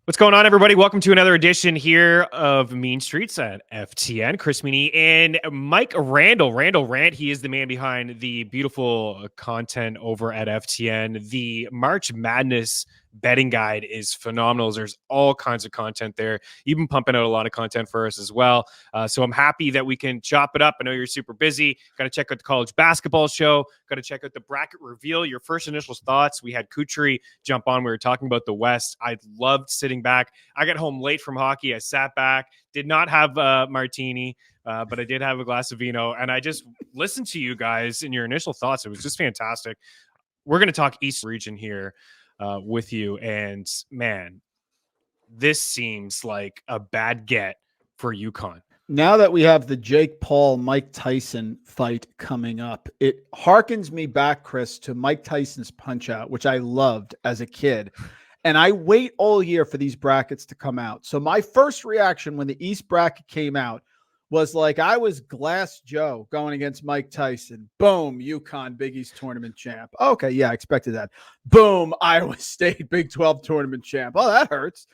What's going on, everybody? Welcome to another edition here of Mean Streets at FTN. Chris Meaney and Mike Randle. Randle Rant, he is the man behind the beautiful content over at FTN. The March Madness betting guide is phenomenal. There's all kinds of content there. You've been pumping out a lot of content for us as well. So I'm happy that we can chop it up. I know you're super busy. Got to check out the college basketball show. Got to check out the bracket reveal. Your first initial thoughts. We had Cutri jump on. We were talking about the West. I loved sitting back. I got home late from hockey. I sat back, did not have a martini, but I did have a glass of vino. And I just listened to you guys and your initial thoughts. It was just fantastic. We're going to talk East region here with you. And man, this seems like a bad get for UConn. Now that we have the Jake Paul, Mike Tyson fight coming up, it harkens me back, Chris, to Mike Tyson's Punch-Out, which I loved as a kid. And I wait all year for these brackets to come out. So my first reaction when the East bracket came out was like I was Glass Joe going against Mike Tyson. Boom, UConn Big East tournament champ. Okay, yeah, I expected that. Boom, Iowa State Big 12 tournament champ. Oh, that hurts.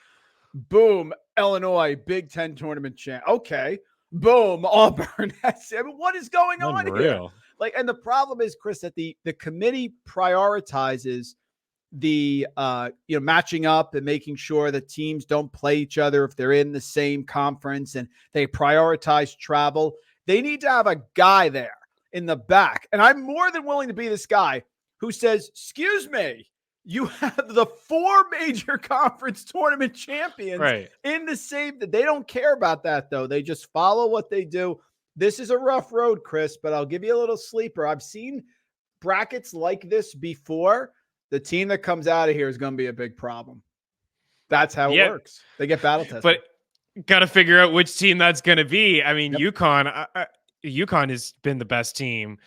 Boom, Illinois Big 10 tournament champ. Okay. Boom, Auburn. I mean, what is going on here? Like, and the problem is, Chris, that the committee prioritizes the matching up and making sure that teams don't play each other if they're in the same conference, and they prioritize travel. They need to have a guy there in the back. And I'm more than willing to be this guy who says, excuse me, you have the 4 major conference tournament champions in the same. They don't care about that, though. They just follow what they do. This is a rough road, Chris, but I'll give you a little sleeper. I've seen brackets like this before. The team that comes out of here is going to be a big problem. That's how it works. They get battle tested. But got to figure out which team that's going to be. I mean, UConn has been the best team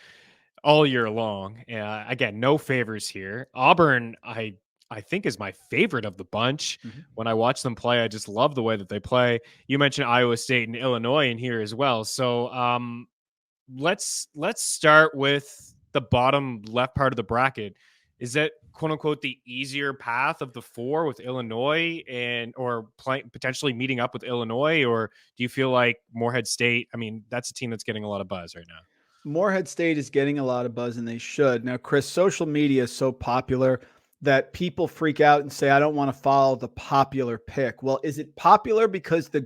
all year long. Again, no favors here. Auburn, I think, is my favorite of the bunch. When I watch them play, I just love the way that they play. You mentioned Iowa State and Illinois in here as well. So let's start with the bottom left part of the bracket. Is that quote unquote the easier path of the 4 with Illinois or potentially meeting up with Illinois? Or do you feel like Morehead State? I mean, that's a team that's getting a lot of buzz right now. Morehead State is getting a lot of buzz, and they should. Now, Chris, social media is so popular that people freak out and say, I don't want to follow the popular pick. Well, is it popular because the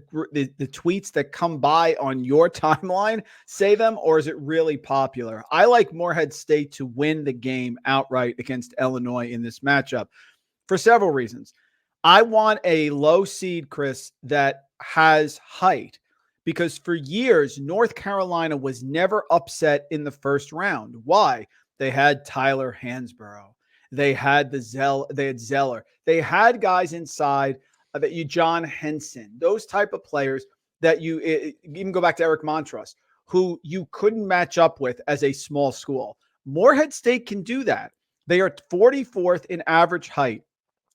tweets that come by on your timeline say them, or is it really popular? I like Morehead State to win the game outright against Illinois in this matchup for several reasons. I want a low seed, Chris, that has height, because for years, North Carolina was never upset in the first round. Why? They had Tyler Hansborough. They had Zeller. They had guys inside John Henson, those type of players that you even go back to Eric Montross, who you couldn't match up with as a small school. Morehead State can do that. They are 44th in average height.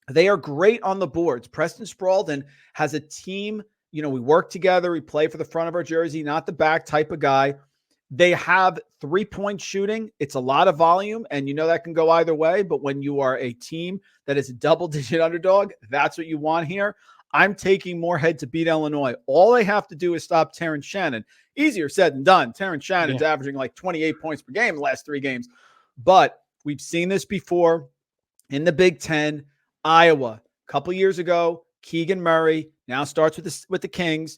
They are great on the boards. Preston Spaulding has a team. We work together. We play for the front of our jersey, not the back type of guy. They have 3-point shooting. It's a lot of volume, and that can go either way. But when you are a team that is a double-digit underdog, that's what you want here. I'm taking Morehead to beat Illinois. All they have to do is stop Terrence Shannon. Easier said than done. Terrence Shannon's averaging like 28 points per game in the last 3 games. But we've seen this before in the Big Ten. Iowa, a couple years ago, Keegan Murray now starts with the Kings.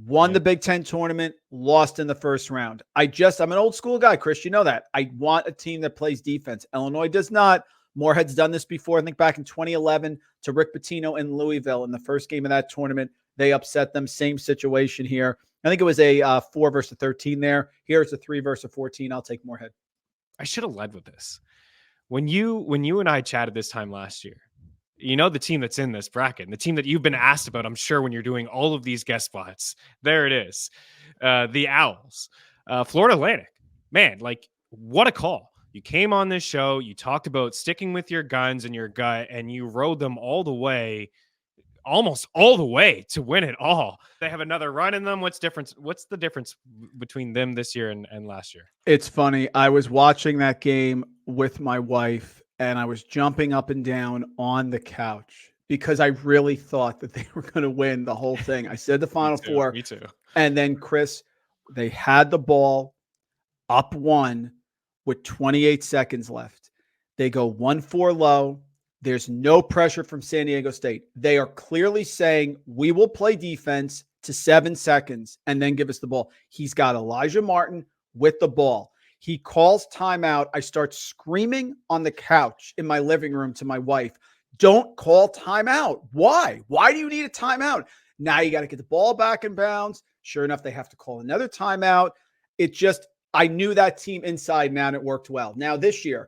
Won the Big Ten tournament, lost in the first round. I'm an old school guy, Chris. You know that. I want a team that plays defense. Illinois does not. Morehead's done this before. I think back in 2011 to Rick Pitino in Louisville in the first game of that tournament. They upset them. Same situation here. I think it was a 4 versus 13 there. Here it's a 3 versus 14. I'll take Morehead. I should have led with this. When you and I chatted this time last year, the team that's in this bracket, and the team that you've been asked about, I'm sure, when you're doing all of these guest spots. There it is. The Owls. Florida Atlantic. Man, like, what a call. You came on this show, you talked about sticking with your guns and your gut, and you rode them all the way, almost all the way to win it all. They have another run in them. What's the difference between them this year and last year? It's funny. I was watching that game with my wife, and I was jumping up and down on the couch because I really thought that they were going to win the whole thing. I said the Final Four. Me too. And then, Chris, they had the ball up one with 28 seconds left. They go 1-4 low. There's no pressure from San Diego State. They are clearly saying, we will play defense to 7 seconds and then give us the ball. He's got Elijah Martin with the ball. He calls timeout. I start screaming on the couch in my living room to my wife, don't call timeout. Why? Why do you need a timeout? Now you got to get the ball back in bounds. Sure enough, they have to call another timeout. I knew that team inside and out, and it worked well. Now this year,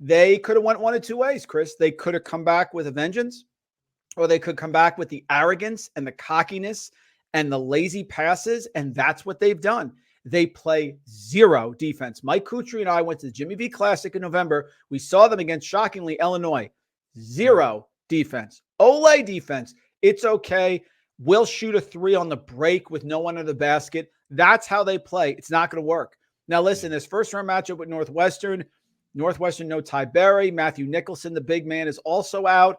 they could have went one of two ways, Chris. They could have come back with a vengeance, or they could come back with the arrogance and the cockiness and the lazy passes, and that's what they've done. They play zero defense. Mike Cutri and I went to the Jimmy V Classic in November. We saw them against, shockingly, Illinois. Zero defense. Ole defense. It's okay. We'll shoot a 3 on the break with no one in the basket. That's how they play. It's not going to work. Now, listen, this first-round matchup with Northwestern, no Ty Berry. Matthew Nicholson, the big man, is also out.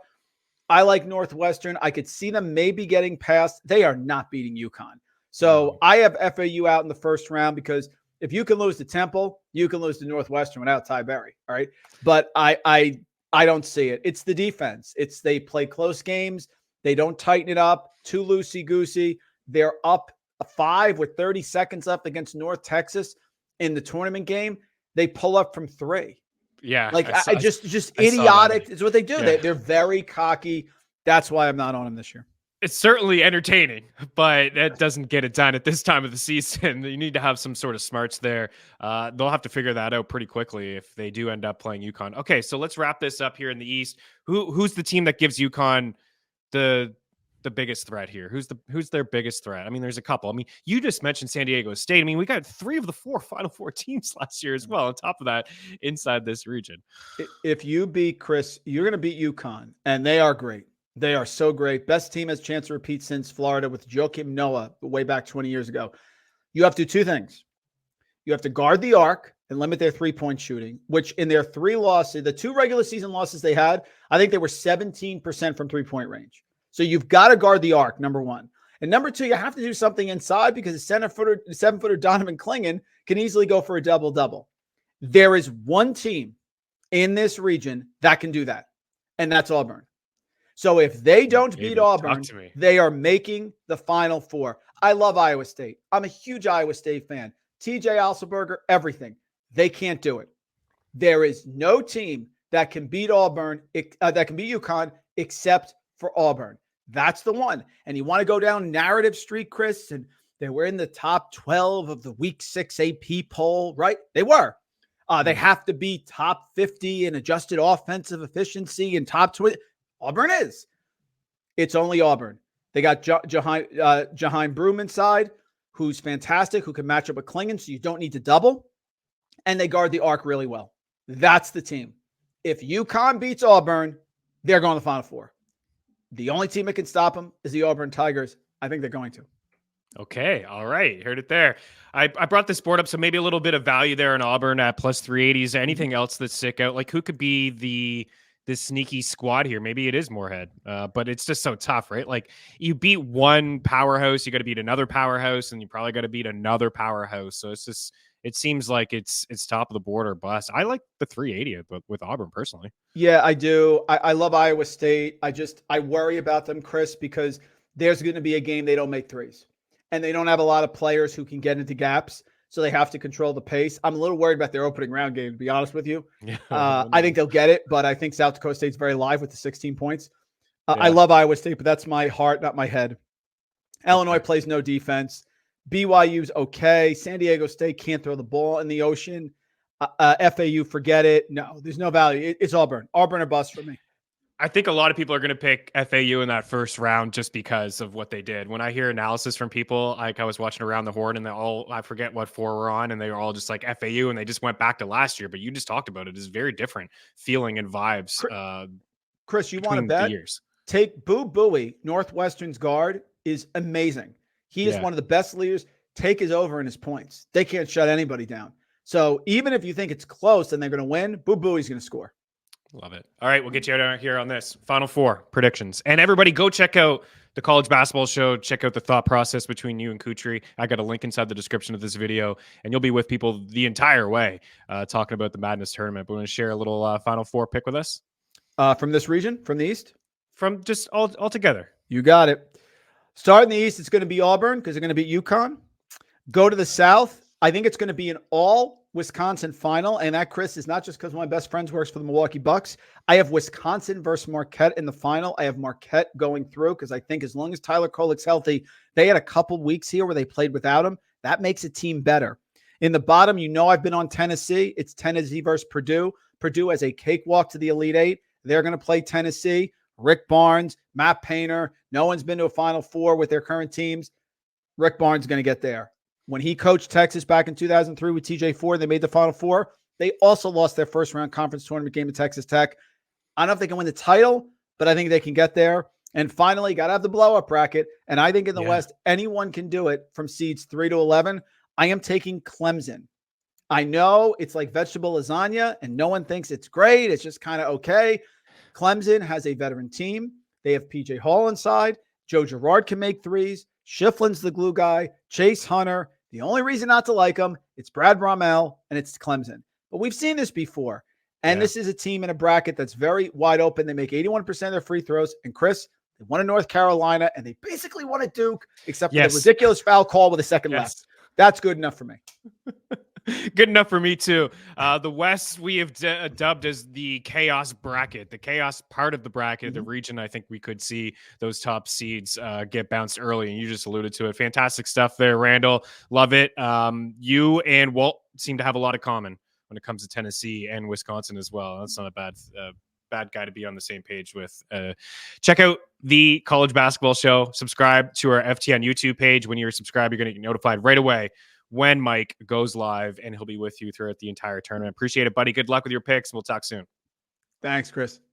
I like Northwestern. I could see them maybe getting past. They are not beating UConn. So I have FAU out in the first round because if you can lose to Temple, you can lose to Northwestern without Ty Berry. All right. But I don't see it. It's the defense. They play close games. They don't tighten it up. Too loosey-goosey. They're up 5 with 30 seconds left against North Texas in the tournament game. They pull up from 3. Yeah. Like just idiotic is what they do. Yeah. They're very cocky. That's why I'm not on them this year. It's certainly entertaining, but that doesn't get it done at this time of the season. You need to have some sort of smarts there. They'll have to figure that out pretty quickly if they do end up playing UConn. Okay, so let's wrap this up here in the East. Who's the team that gives UConn the biggest threat here? Who's their biggest threat? I mean, there's a couple. I mean, you just mentioned San Diego State. I mean, we got 3 of the 4 Final Four teams last year as well. On top of that, inside this region. If you beat Chris, you're going to beat UConn, and they are great. They are so great. Best team has a chance to repeat since Florida with Joakim Noah way back 20 years ago. You have to do 2 things. You have to guard the arc and limit their 3-point shooting, which in their 3 losses, the 2 regular season losses they had, I think they were 17% from 3-point range. So you've got to guard the arc, number 1. And number 2, you have to do something inside because the 7-footer Donovan Clingan can easily go for a double-double. There is one team in this region that can do that, and that's Auburn. So if they don't beat Auburn, they are making the Final Four. I love Iowa State. I'm a huge Iowa State fan. TJ Alselberger, everything. They can't do it. There is no team that can beat Auburn, that can beat UConn, except for Auburn. That's the one. And you want to go down narrative street, Chris, and they were in the top 12 of the Week 6 AP poll, right? They were. They have to be top 50 in adjusted offensive efficiency and top 20. Auburn is. It's only Auburn. They got Jaheim Broom inside, who's fantastic, who can match up with Clingan, so you don't need to double. And they guard the arc really well. That's the team. If UConn beats Auburn, they're going to the Final Four. The only team that can stop them is the Auburn Tigers. I think they're going to. Okay. All right. Heard it there. I brought this board up, so maybe a little bit of value there in Auburn at plus 380s. Anything else that stick out? Like who could be this sneaky squad here? Maybe it is Moorhead, but it's just so tough, right? Like you beat one powerhouse, you got to beat another powerhouse, and you probably got to beat another powerhouse. So it's just, it seems like it's top of the board or bust. I like the 380 but with Auburn personally. Yeah, I do. I love Iowa State. I worry about them, Chris, because there's going to be a game they don't make threes, and they don't have a lot of players who can get into gaps. So they have to control the pace. I'm a little worried about their opening round game, to be honest with you. Yeah. I think they'll get it, but I think South Dakota State's very live with the 16 points. I love Iowa State, but that's my heart, not my head. Illinois plays no defense. BYU's okay. San Diego State can't throw the ball in the ocean. FAU, forget it. No, there's no value. It's Auburn. Auburn or bust for me. I think a lot of people are going to pick FAU in that first round just because of what they did. When I hear analysis from people, like I was watching Around the Horn and I forget what 4 we're on, and they were all just like FAU, and they just went back to last year. But you just talked about it. It's very different feeling and vibes. Chris, you want to bet? Take Boo Buie, Northwestern's guard, is amazing. He is one of the best leaders. Take his over in his points. They can't shut anybody down. So even if you think it's close and they're going to win, Boo Buie's going to score. Love it. All right, we'll get you out here on this Final Four predictions, and everybody go check out the College Basketball Show. Check out the thought process between you and Cutri. I got a link inside the description of this video, and you'll be with people the entire way talking about the Madness tournament. But we're going to share a little Final Four pick with us from this region, from the East, from just all together. You got it. Start in the East, it's going to be Auburn because they're going to beat UConn. Go to the South. I think it's going to be an all Wisconsin final. And that, Chris, is not just because my best friend works for the Milwaukee Bucks. I have Wisconsin versus Marquette in the final. I have Marquette going through because I think as long as Tyler Kolek's healthy, they had a couple weeks here where they played without him. That makes a team better. In the bottom, I've been on Tennessee. It's Tennessee versus Purdue. Purdue has a cakewalk to the Elite Eight. They're going to play Tennessee. Rick Barnes, Matt Painter. No one's been to a Final Four with their current teams. Rick Barnes is going to get there. When he coached Texas back in 2003 with TJ Ford, they made the Final Four. They also lost their first round conference tournament game to Texas Tech. I don't know if they can win the title, but I think they can get there. And finally, got to have the blow-up bracket. And I think in the West, anyone can do it from seeds 3 to 11. I am taking Clemson. I know it's like vegetable lasagna, and no one thinks it's great. It's just kind of okay. Clemson has a veteran team. They have PJ Hall inside. Joe Girard can make threes. Shiflin's the glue guy. Chase Hunter. The only reason not to like him, it's Brad Brommel, and it's Clemson. But we've seen this before. And this is a team in a bracket that's very wide open. They make 81% of their free throws. And Chris, they won in North Carolina, and they basically won at Duke, except for the ridiculous foul call with a second left. That's good enough for me. Good enough for me too. The West we have dubbed as the chaos bracket, the chaos part of the bracket, the region. I think we could see those top seeds get bounced early, and you just alluded to it. Fantastic stuff there, Randall. Love it. You and Walt seem to have a lot in common when it comes to Tennessee and Wisconsin as well. That's not a bad guy to be on the same page with. Check out the College Basketball Show. Subscribe to our FTN YouTube page. When you're subscribed, you're going to get notified right away when Mike goes live, and he'll be with you throughout the entire tournament. Appreciate it, buddy. Good luck with your picks. We'll talk soon. Thanks, Chris.